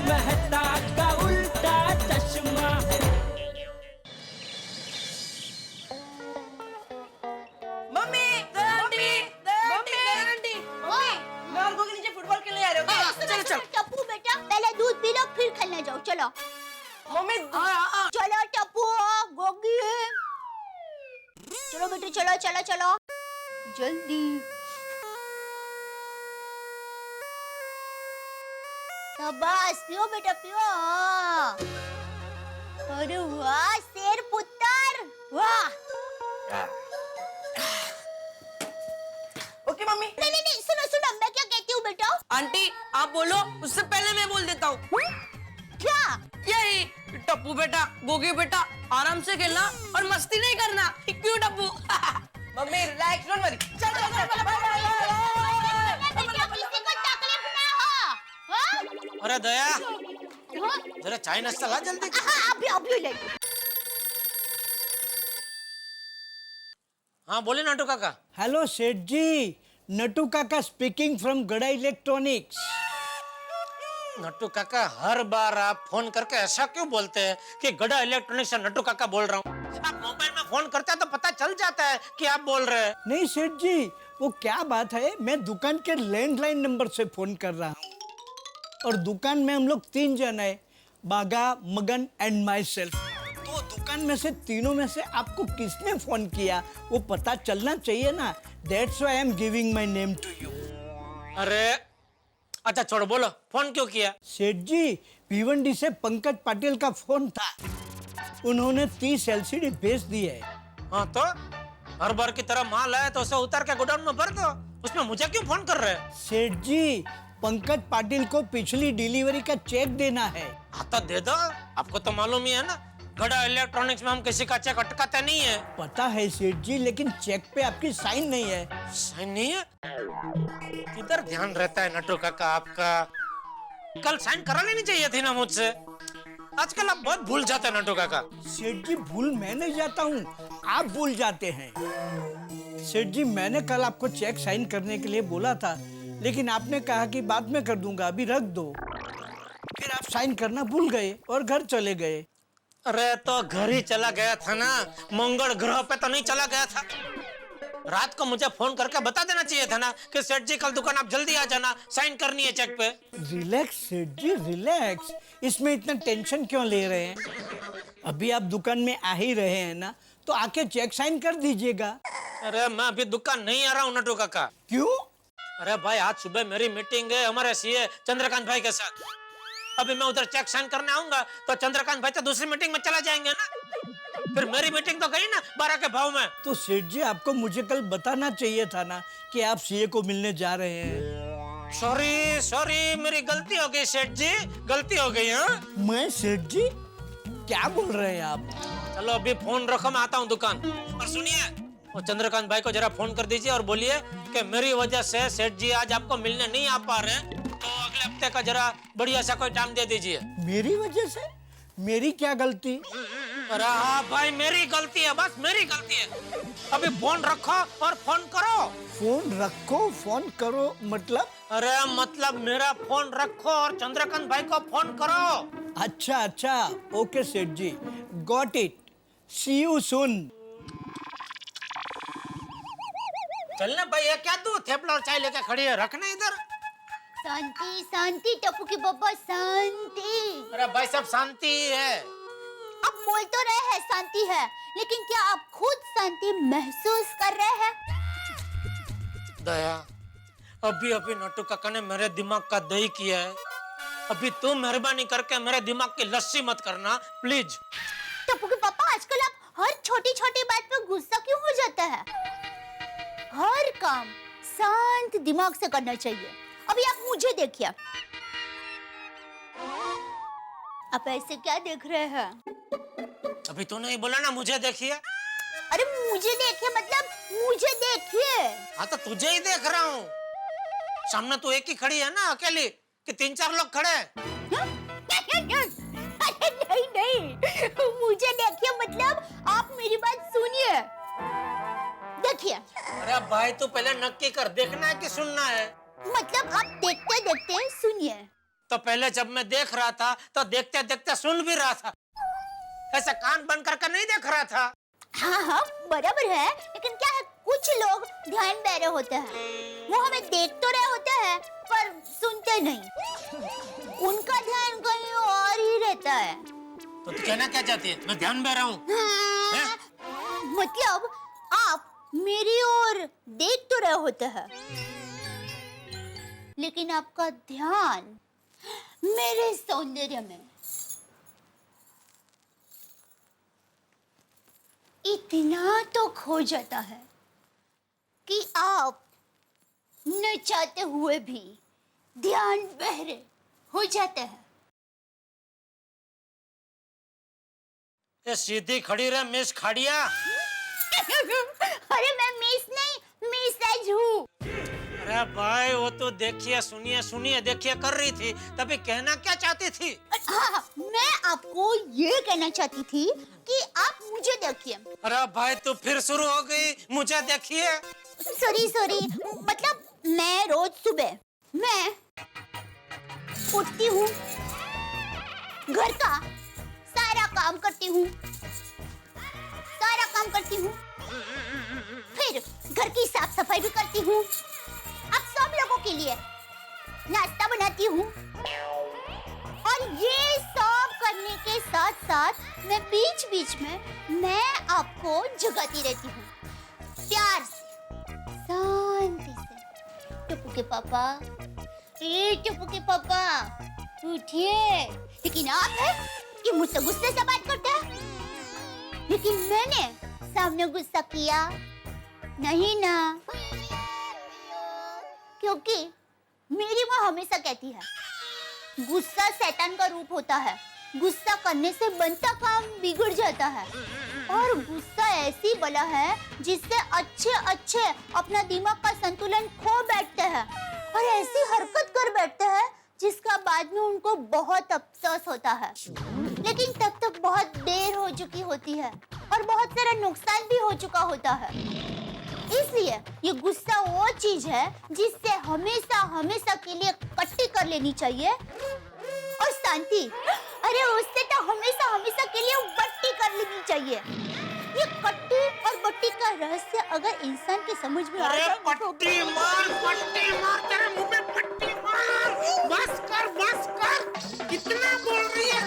मेहता का उल्टा चश्मा। मम्मी मम्मी मम्मी मैं और गोगी नीचे फुटबॉल खेलने आ रहे हो। चलो चलो टप्पू बेटा, पहले दूध पी लो फिर खेलने जाओ। चलो मम्मी चलो टप्पू गोगी, चलो बेटे चलो चलो चलो जल्दी। शाबाश पियो बेटा पियो। अरे वाह शेर पुत्र वाह। Okay mummy. नहीं सुनो सुनो मैं क्या कहती हूँ बेटा। आंटी आप बोलो उससे पहले मैं बोल देता हूँ। क्या? यही टप्पू बेटा गोगी बेटा आराम से खेलना और मस्ती नहीं करना। क्यों Tappu? Mummy relax don't worry. चल चल चल बाय बाय। किसी को तकलीफ ना हो। हाँ? अरे दया हाँ? जरा चाय नाश्ता ला जल्दी। हाँ अभी ले लो। हाँ बोले नाटू काका। हेलो सेठ जी, नटू काका स्पीकिंग फ्रॉम गड़ा इलेक्ट्रॉनिक्स। नट्टू काका हर बार आप फोन करके ऐसा क्यों बोलते हैं कि गड़ा इलेक्ट्रॉनिक्स से नट्टू काका बोल रहा हूँ? आप मोबाइल में फोन करते हैं तो पता चल जाता है कि आप बोल रहे हैं। नहीं सेठ जी, वो क्या बात है, मैं दुकान के लैंडलाइन नंबर से फोन कर रहा हूँ और दुकान में हम लोग 3 जन है, बागा, मगन एंड माई सेल्फ। तो दुकान में से तीनों में से आपको किसने फोन किया वो पता चलना चाहिए ना। That's why I am giving my name to you. अरे अच्छा छोड़ो, बोलो फोन क्यों किया? सेठ जी भिवंडी से पंकज पाटिल का फोन था, उन्होंने 30 LCD भेज दी है। हाँ तो हर बार की तरह माल आया तो उसे उतार के गोडाउन में भर दो, उसमें मुझे क्यों फोन कर रहे हैं? सेठ जी पंकज पाटिल को पिछली डिलीवरी का चेक देना है। हाँ तो दे दो, आपको तो मालूम ही है ना गड़ा इलेक्ट्रॉनिक्स में हम किसी का चेक अटकाते नहीं है। पता है सेठ जी, लेकिन चेक पे आपकी साइन नहीं है। साइन नहीं है? किधर ध्यान रहता है नट्टू काका आपका? कल साइन करा लेनी चाहिए थी ना मुझसे। आजकल आप बहुत भूल जाते हैं नट्टू काका। सेठ जी भूल मैं नहीं जाता हूँ, आप भूल जाते हैं। सेठ जी मैंने कल आपको चेक साइन करने के लिए बोला था, लेकिन आपने कहा कि बाद में कर दूंगा, अभी रख दो। फिर आप साइन करना भूल गए और घर चले गए। अरे तो घर ही चला गया था ना, मंगल ग्रह पे तो नहीं चला गया था। रात को मुझे फोन करके बता देना चाहिए था ना कि सेठ जी कल दुकान आप जल्दी आ जाना, साइन करनी है चेक पे। रिलैक्स सेठ जी रिलैक्स, इसमें इतना टेंशन क्यों ले रहे हैं? अभी आप दुकान में आ ही रहे हैं ना, तो आके चेक साइन कर दीजिएगा। अरे मैं अभी दुकान नहीं आ रहा हूँ नट्टू काका। क्यों? अरे भाई आज सुबह मेरी मीटिंग है हमारे सीए चंद्रकांत भाई के साथ। अभी मैं उधर चेक साइन करने आऊंगा तो चंद्रकांत भाई तो दूसरी मीटिंग में चला जाएंगे ना, फिर मेरी मीटिंग तो गई ना 12 के भाव में। तो सेठ जी आपको मुझे कल बताना चाहिए था ना कि आप सीए को मिलने जा रहे हैं। सॉरी सॉरी मेरी गलती हो गई सेठ जी, गलती हो गई। हाँ मैं सेठ जी क्या बोल रहे हैं आप? चलो अभी फोन रखो, मैं आता हूँ दुकान। और सुनिए वो चंद्रकांत भाई को जरा फोन कर दीजिए और बोलिए कि मेरी वजह से सेठ जी आज आपको मिलने नहीं आ पा रहे, तो अगले हफ्ते का जरा बढ़िया सा कोई टाइम दे दीजिए। मेरी वजह से? मेरी क्या गलती? अरे हाँ भाई मेरी गलती है, बस मेरी गलती है। अभी फोन रखो और फोन करो। फोन रखो फोन करो मतलब? अरे मतलब मेरा फोन रखो और चंद्रकांत भाई को फोन करो। अच्छा अच्छा okay Seth ji, got it, see you soon. चलना भाई, ये क्या तू थेपला और चाय लेके खड़ी है, रखना इधर। शांति शांति टप्पू की पापा शांति। अरे भाई सब शांति है। आप बोल तो रहे हैं शांति है, लेकिन क्या आप खुद शांति महसूस कर रहे हैं? दया अभी अभी नट्टू काका ने मेरे दिमाग का दही किया है, अभी तुम मेहरबानी करके मेरे दिमाग की लस्सी मत करना प्लीज। टप्पू के पापा आजकल आप हर छोटी छोटी बात पे गुस्सा क्यों हो जाता है? हर काम शांत दिमाग से करना चाहिए। अभी आप मुझे देखिए, आप ऐसे क्या देख रहे हैं? अभी तूने ही बोला ना मुझे देखिए। अरे मुझे देखिए मतलब मुझे देखिए। हाँ तो तुझे ही देख रहा हूँ, सामने तू एक ही खड़ी है ना अकेली कि 3-4 लोग खड़े हैं? अरे नहीं मुझे देखिए मतलब आप मेरी बात सुनिए, देखिए। अरे भाई तू पहले नक्की कर, देखना है कि सुनना है? मतलब आप देखते देखते सुनिए। तो पहले जब मैं देख रहा था तो देखते देखते सुन भी रहा था, ऐसा कान बंद करके नहीं देख रहा था। हाँ हाँ बराबर है, लेकिन क्या है कुछ लोग ध्यान बहरे होते हैं, वो हमें देख तो रहे होते हैं पर सुनते नहीं, उनका ध्यान कहीं और ही रहता है। तो तू कहना क्या चाहती है? मैं ध्यान में रहा हूँ? मतलब आप मेरी ओर देख तो रहे होते हैं, लेकिन आपका ध्यान मेरे सौंदर्य में इतना तो खो जाता है कि आप न चाहते हुए भी ध्यान बहरे हो जाते हैं। ये सीधी खड़ी रहे मिस खाड़िया। अरे मैं मिस नहीं मिसेज हूँ। अरे भाई वो तो देखिए सुनिए सुनिए देखिए कर रही थी, तभी कहना क्या चाहती थी? हाँ, मैं आपको ये कहना चाहती थी कि आप मुझे देखिए। अरे भाई तू फिर शुरू हो गई, मुझे देखिए। सॉरी मतलब मैं रोज सुबह मैं उठती हूँ, घर का सारा काम करती हूँ, फिर घर की साफ सफाई भी करती हूँ, अब सब लोगों के लिए नाश्ता बनाती हूँ, और ये सब करने के साथ साथ मैं बीच बीच में मैं आपको जगाती रहती हूँ, प्यार से, शांति से। टप्पू के पापा, टप्पू के पापा उठिए। लेकिन आप है कि मुझसे गुस्से से बात करते हैं, लेकिन मैंने सामने गुस्सा किया नहीं ना, क्योंकि मेरी माँ हमेशा कहती है गुस्सा शैतान का रूप होता है, गुस्सा करने से बनता काम बिगड़ जाता है, और गुस्सा ऐसी बला है जिससे अच्छे अपना दिमाग का संतुलन खो बैठते हैं और ऐसी हरकत कर बैठते हैं जिसका बाद में उनको बहुत अफसोस होता है, लेकिन तब तक बहुत देर हो चुकी होती है और बहुत सारा नुकसान भी हो चुका होता है। इसलिए ये गुस्सा वो चीज है जिससे हमेशा के लिए कट्टी कर लेनी चाहिए, और शांति, अरे उससे तो हमेशा के लिए बट्टी कर लेनी चाहिए। ये कट्टी और बट्टी का रहस्य अगर इंसान के समझ में आ जाए, पट्टी मार तेरे मुंह पे पट्टी मार। बस कर कितना बोल रही है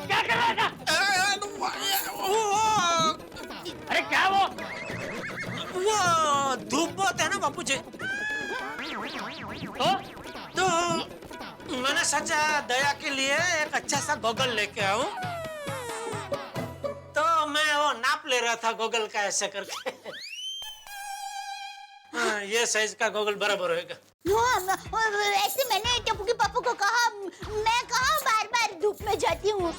क्या कर रहा था? अरे क्या वो धूप बहुत है ना बापू जी, तो मैंने सोचा दया के लिए एक अच्छा सा गॉगल लेके आऊं, तो मैं वो नाप ले रहा था गॉगल का ऐसे करके। हाँ, ये साइज का गॉगल बराबर होएगा। ऐसे मैंने टप्पू के पापा को कहा, मैं कहाँ बार धूप में जाती हूँ,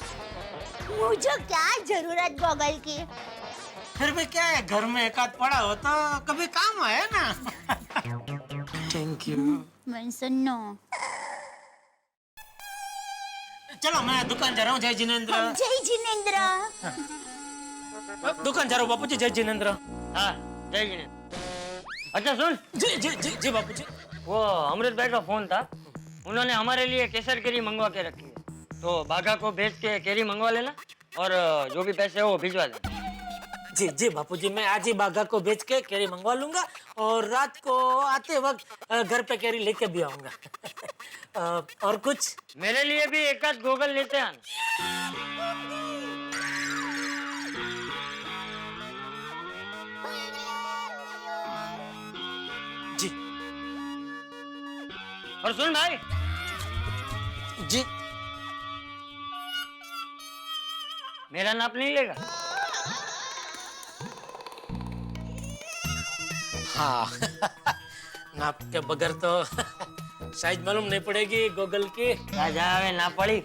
मुझे क्या जरूरत गॉगल की। फिर भी क्या है, घर में एक आध पड़ा हो तो कभी काम आए ना। Thank you. मैं सुनो, चलो मैं दुकान जा रहा हूँ। जय जिनेंद्र। जय जिनेंद्र। दुकान जा रहा हूँ बापू जी। जय जिनेंद्र। हाँ जय जिनेंद्र। अच्छा सुन, जी बापू जी। वो अमृत भाई का फोन था, उन्होंने हमारे लिए केसर केरी मंगवा के रखी है, तो बाघा को भेज के केरी मंगवा लेना और जो भी पैसे हो वो भिजवा देना। जी बापू जी, मैं आज ही बाघा को बेच के केरी मंगवा लूंगा और रात को आते वक्त घर पे केरी लेके भी आऊंगा। और कुछ मेरे लिए भी एक आध गॉगल लेते आना। जी। और सुन भाई जी, मेरा नाप नहीं लेगा? हाँ। नाप के बगैर तो साइज मालूम नहीं पड़ेगी गॉगल की। जा ना पड़ी,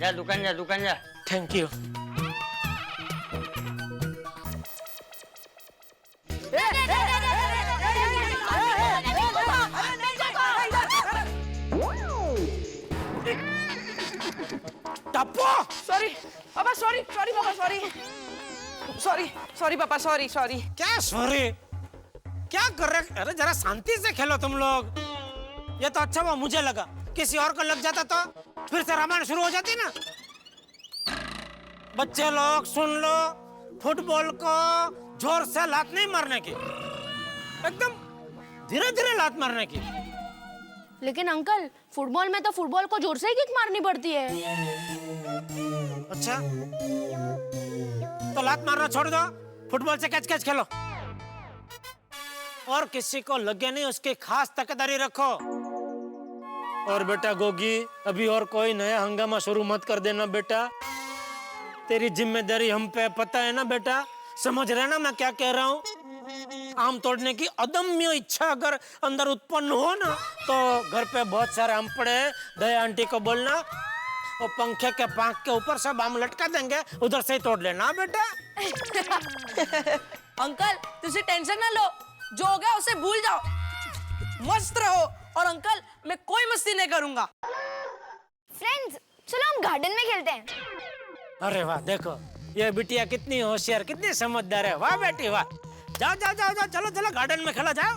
जा दुकान जा। Thank you. Tappu sorry papa, sorry sorry papa, sorry sorry sorry papa, sorry sorry. क्या सॉरी? क्या कर रहे? अरे जरा शांति से खेलो तुम लोग। ये तो अच्छा हुआ मुझे लगा, किसी और को लग जाता तो फिर से रामायण शुरू हो जाती ना। बच्चे लोग सुन लो, फुटबॉल को जोर से लात नहीं मारने की, एकदम धीरे धीरे लात मारने की। लेकिन अंकल, फुटबॉल में तो फुटबॉल को जोर से ही किक मारनी पड़ती है। अच्छा, तो लात मारना छोड़ दो, फुटबॉल से कैच कैच खेलो। और किसी को लगे नहीं उसकी खास तकदारी रखो। और बेटा गोगी, अभी और कोई नया हंगामा शुरू मत कर देना बेटा। तेरी जिम्मेदारी हम पे पता है ना बेटा, समझ रहे ना मैं क्या कह रहा हूँ? आम तोड़ने की अदम्य इच्छा अगर अंदर उत्पन्न हो ना, तो घर पे बहुत सारे आम पड़े हैं, दया आंटी को बोलना वो पंखे के पंख के ऊपर सब आम लटका देंगे, उधर से ही तोड़ लेना बेटा। अंकल तुझे टेंशन ना लो, जो हो गया उसे भूल जाओ, मस्त रहो। और अंकल मैं कोई मस्ती नहीं करूंगा। फ्रेंड्स, चलो हम गार्डन में खेलते हैं। अरे वाह, देखो ये बिटिया कितनी होशियार, कितनी समझदार है। वाह बेटी वाह। जाओ जाओ जाओ जाओ, चलो चलो गार्डन में खेला जाओ।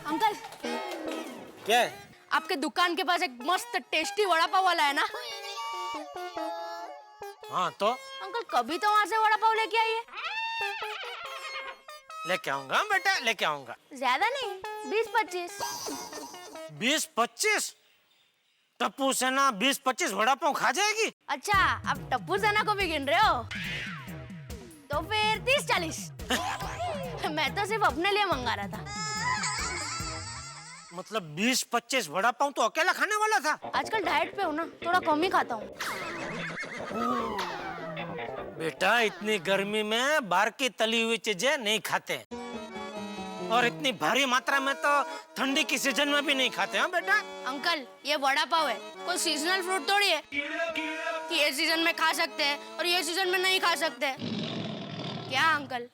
अंकल, क्या है? आपके दुकान के पास एक मस्त टेस्टी वड़ा पाव वाला है ना? हाँ तो अंकल कभी तो वहाँ से वड़ा पाव लेके आइए। लेके आऊंगा बेटा, लेके आऊंगा। ज्यादा नहीं, 20-25। 20-25? टप्पू सेना 20-25 वड़ा पाव खा जाएगी? अच्छा, आप टप्पू सेना को भी गिन रहे हो? तो फिर 30-40। मैं तो सिर्फ अपने लिए मंगा रहा था। मतलब 20-25 वड़ा पाव तो अकेला खाने वाला था? आजकल डाइट पे हूँ ना, थोड़ा कम ही खाता हूँ। बेटा इतनी गर्मी में बाहर की तली हुई चीजें नहीं खाते, और इतनी भारी मात्रा में तो ठंडी की सीजन में भी नहीं खाते। हाँ बेटा। अंकल, ये वड़ा पाव है, कोई सीजनल फ्रूट थोड़ी है कि ये सीजन में खा सकते हैं और ये सीजन में नहीं खा सकते। क्या अंकल,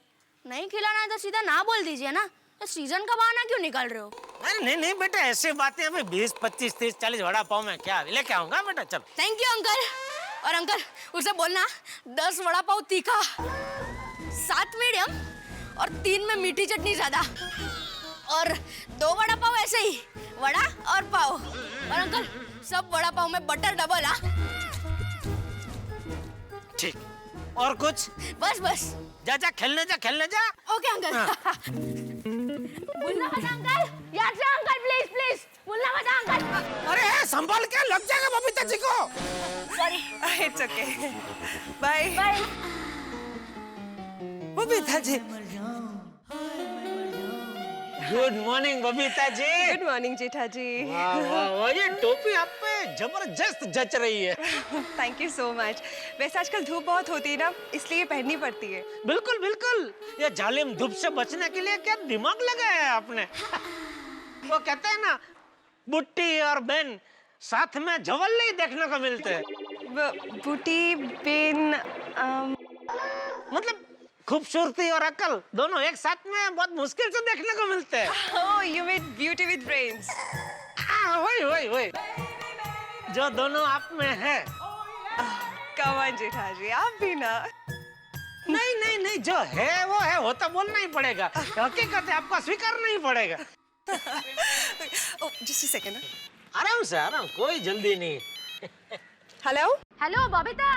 नहीं खिलाना है तो सीधा ना बोल दीजिए ना, तो सीजन का बहाना क्यों निकाल रहे हो? नहीं नहीं बेटा, ऐसी बातें अभी 20-25-30-40 वड़ा पाव में क्या लेके आऊंगा बेटा। चल। Thank you uncle. और अंकल उसे बोलना 10 वड़ा पाव तीखा, 7 मीडियम और 3 में मीठी चटनी ज्यादा, और 2 वड़ा पाव ऐसे ही, वड़ा और पाव। और अंकल सब वड़ा पाव में बटर डबल। हाँ ठीक। और कुछ? बस बस। जा जा खेलने जा, खेलने जा। Okay uncle. बोलना मत अंकल, याद से अंकल, प्लीज प्लीज बोलना मत अंकल। अरे संभाल के, लग जाएगा बबीता जी को। Sorry. It's okay, bye bye. Babita ji. Good morning Babita ji. Good morning Jetha ji. वाह वाह वाह, ये टोपी आप पे जबरदस्त जच रही है। Thank you so much. वैसे आजकल धूप बहुत होती है ना, इसलिए पहननी पड़ती है। बिल्कुल बिल्कुल, ये जालिम धूप से बचने के लिए क्या दिमाग लगाया है आपने। वो कहते हैं ना, बुट्टी और बेन साथ में जवल नहीं देखने को मिलते। बूटी बेन मतलब खूबसूरती और अकल दोनों एक साथ में बहुत मुश्किल से देखने को मिलते हैं। Oh, you mean beauty with brains. हाँ वही वही वही, जो दोनों आप में है। कम ऑन जेठा जी, आप भी ना। नहीं नहीं नहीं, जो है वो तो बोलना ही पड़ेगा। हकीकत है, आपको स्वीकारना ही पड़ेगा। Just a second. आराम से, आराम, कोई जल्दी नहीं। हेलो हेलो बबिता,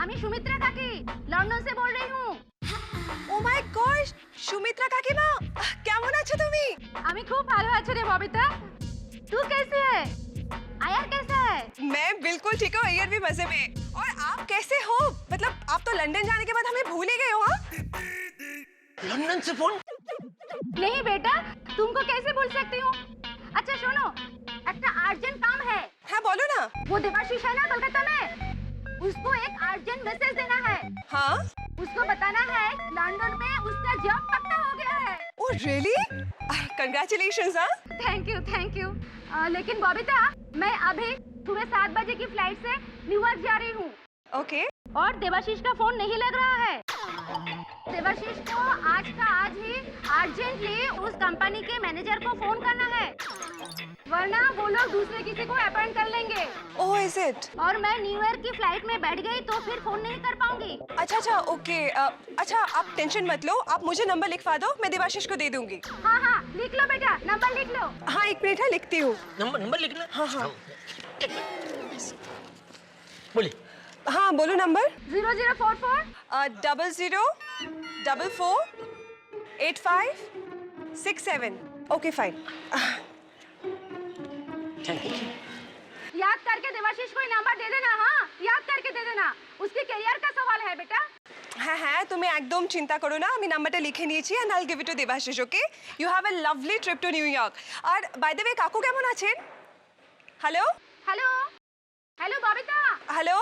আমি সুমিত্রা কাকি লন্ডন से बोल रही हूँ। ও মাই গড, সুমিত্রা কাকিমা, কেমন আছো তুমি? আমি খুব ভালো আছি রে ববিতা। तू कैसे है? आयर कैसा है? मैं बिल्कुल ठीक हूँ, अय्यर भी मजे में। और आप कैसे हो? मतलब आप तो लंदन जाने के बाद हमें भूल ही गए हो। हाँ, लंदन से फोन? नहीं बेटा, तुमको कैसे भूल सकती हूँ? अच्छा सुनो, একটা अर्जेंट काम है। हाँ बोलो ना। वो देवाशीष है ना कलकत्ता में, उसको एक अर्जेंट मैसेज देना है। हाँ, उसको बताना है लंदन में उसका जॉब पक्का हो गया है। Oh really? कंग्रेचुलेशंस। हाँ, थैंक यू। लेकिन बबिता, मैं अभी सुबह 7 बजे की फ्लाइट से न्यूयॉर्क जा रही हूँ। ओके। और देवाशीष का फोन नहीं लग रहा है। देवाशीष को आज का आज ही अर्जेंटली उस कंपनी के मैनेजर को फोन करना है, वरना वो लोग दूसरे किसी को अपॉइंट कर लेंगे। Oh is it? और मैं न्यू ईयर की फ्लाइट में बैठ गई तो फिर फोन नहीं कर पाऊंगी। अच्छा ओके। अच्छा आप टेंशन मत लो, आप मुझे नंबर लिखवा दो, मैं देवाशीष को दे दूंगी। हाँ लिख लो बेटा, नंबर लिख लो। हाँ एक मिनट है, लिखती हूँ। नंबर लिखना। हाँ बोलिए। हाँ बोलो नंबर। 0044 00448567। Okay fine. याद करके देवाशीष को नंबर दे देना। हाँ याद करके दे देना, उसके करियर का सवाल है बेटा। হ্যাঁ তুমি একদম চিন্তা করো না, আমি নাম্বারটা লিখে নিয়েছি and I'll give it to Debashis. Okay, you have a lovely trip to New York। R by the way কাকু কেমন আছেন? Hello hello hello Babita, hello,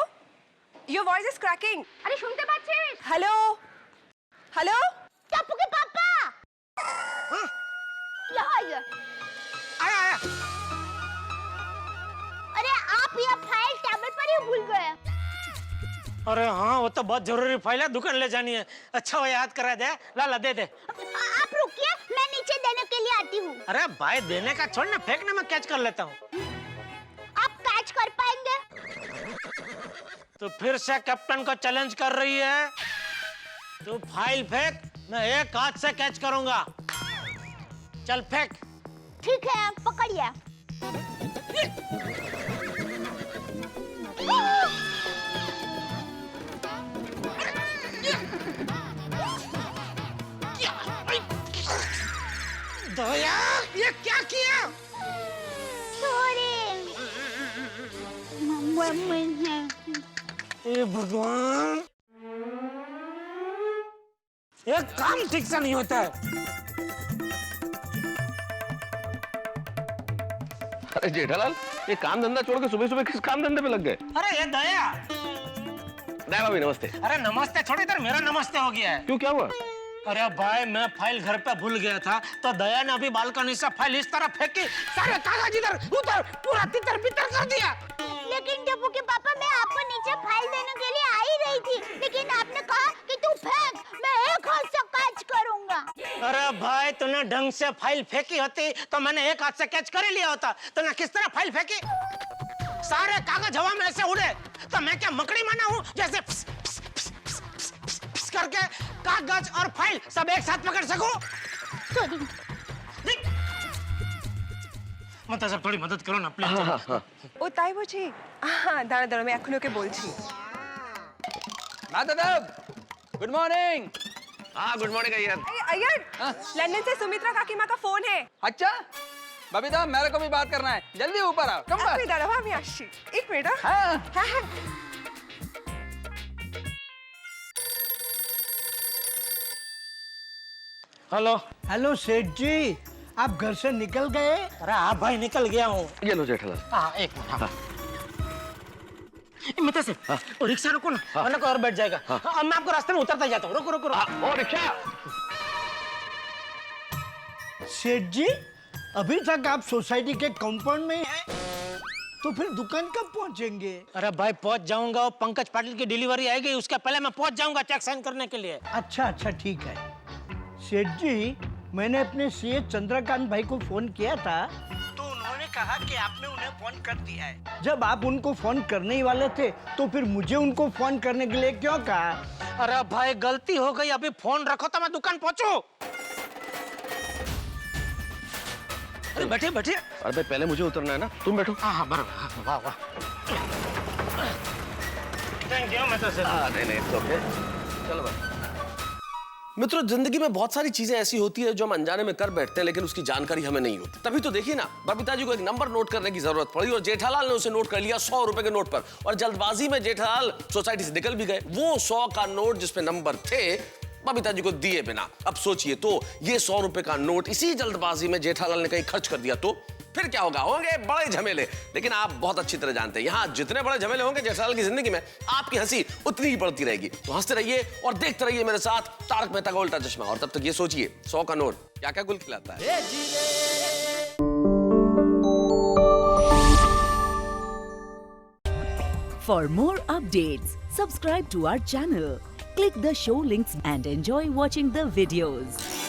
your voice is cracking। আরে শুনতে পাচ্ছিস? হ্যালো হ্যালো टप्पू के पापा क्या है ये? आया। अरे आप ये फाइल टेबल पर ही भूल गए। अरे हाँ, वो तो बहुत जरूरी फाइल है, दुकान ले जानी है। अच्छा वो याद करा दे, ला दे दे। आप रुकिए, मैं नीचे देने के लिए आती हूँ। अरे भाई देने का छोड़ ना, फेंकने में कैच कर लेता हूँ। आप कैच कर पाएंगे? तो फिर से कैप्टन को चैलेंज कर रही है। तू फाइल फेंक, मैं एक हाथ से कैच करूंगा। चल फेंक। ठीक है, पकड़िए। दया, ये क्या किया? सॉरी। ए भगवान, ये काम ठीक से नहीं होता है। अरे जेठालाल, ये काम धंधा छोड़ के सुबह सुबह किस काम धंधे पे लग गए? अरे ये दया। दया भाभी नमस्ते। अरे नमस्ते छोड़, इधर मेरा नमस्ते हो गया है। क्यों, क्या हुआ? अरे भाई मैं फाइल घर पे भूल गया था, तो दया ने अभी बालकनी से फाइल इस तरह फेंकी, सारे कागज इधर उधर पूरा तितर बितर कर दिया। लेकिन टप्पू के पापा, मैं आपको नीचे फाइल देने के लिए आ ही रही थी, लेकिन आपने कहा कि तू फेंक, मैं एक हाथ से कैच करूंगा। अरे भाई तूने ढंग से फाइल फेंकी होती तो मैंने एक हाथ से कैच कर ही लिया होता। तूने किस तरह फाइल फेंकी? सारे कागज हवा में ऐसे उड़े, तो मैं क्या मकड़ी माना हूँ जैसे प्स, प्स, प्स, प्स, प्स, प्स, प्स करके कागज और फाइल सब एक साथ पकड़ सकूं? सॉरी। मतलब सब थोड़ी मदद करो ना प्लीज। ও তাই বুঝি? হ্যাঁ দাঁড়া আমি এখন ওকে বলছি। दादा गुड मॉर्निंग। हाँ good morning Iyer. Iyer, London से सुमित्रा काकीमा का फोन है। अच्छा बबीता, मेरे को भी बात करना है, जल्दी ऊपर आओ। कम আপনি দাঁড়াও, আমি আসছি এক মিনিট। हाँ হ্যাঁ हेलो। हेलो सेठ जी, आप घर से निकल गए? अरे हाँ भाई निकल गया हूँ। ये लो जेठालाल। हाँ एक मिनट। हाँ। मित्र से वो रिक्शा रुको ना, वरना कोई और बैठ जाएगा। हाँ, मैं आपको रास्ते में उतरता जाता हूँ। रुको रुको रुको। ओ रिक्शा। सेठ जी, अभी तक आप सोसाइटी के कंपाउंड में ही हैं, तो फिर दुकान कब पहुंचेंगे? अरे भाई पहुंच जाऊंगा, वो पंकज पाटिल की डिलीवरी आएगी, उसके पहले मैं पहुंच जाऊंगा चेक साइन करने के लिए। अच्छा ठीक है। सेठ जी, मैंने अपने सीए चंद्रकांत भाई को फोन किया था, तो उन्होंने कहा कि आपने उन्हें फोन कर दिया है। जब आप उनको फोन करने ही वाले थे, तो फिर मुझे उनको फोन करने के लिए क्यों कहा? अरे भाई गलती हो गई, अभी फोन रखो तो मैं दुकान पहुंचू। अरे बैठिए बैठिए। अरे भाई पहले मुझे उतरना है ना, तुम बैठो। हाँ बराबर। वाह वाह, थैंक यू। मैं तो नहीं ओके, चलो भाई। मित्रों, जिंदगी में बहुत सारी चीजें ऐसी होती है जो हम अनजाने में कर बैठते हैं, लेकिन उसकी जानकारी हमें नहीं होती। तभी तो देखिए ना, बबीता जी को एक नंबर नोट करने की जरूरत पड़ी और जेठालाल ने उसे नोट कर लिया 100 रुपए के नोट पर, और जल्दबाजी में जेठालाल सोसाइटी से निकल भी गए। वो 100 का नोट जिसपे नंबर थे, बबीता जी को दिए बिना। अब सोचिए तो, ये 100 रुपए का नोट इसी जल्दबाजी में जेठालाल ने कहीं खर्च कर दिया तो फिर क्या होगा? होंगे बड़े झमेले। लेकिन आप बहुत अच्छी तरह जानते हैं, यहाँ जितने बड़े झमेले होंगे जेठालाल की जिंदगी में, आपकी हंसी उतनी ही बढ़ती रहेगी। तो हंसते रहिए और देखते रहिए मेरे साथ तारक मेहता का उल्टा चश्मा। और तब तक ये सोचिए, 100 का नोट क्या क्या गुल खिलाता है। For more updates, subscribe to our channel, click the show links and enjoy watching the videos.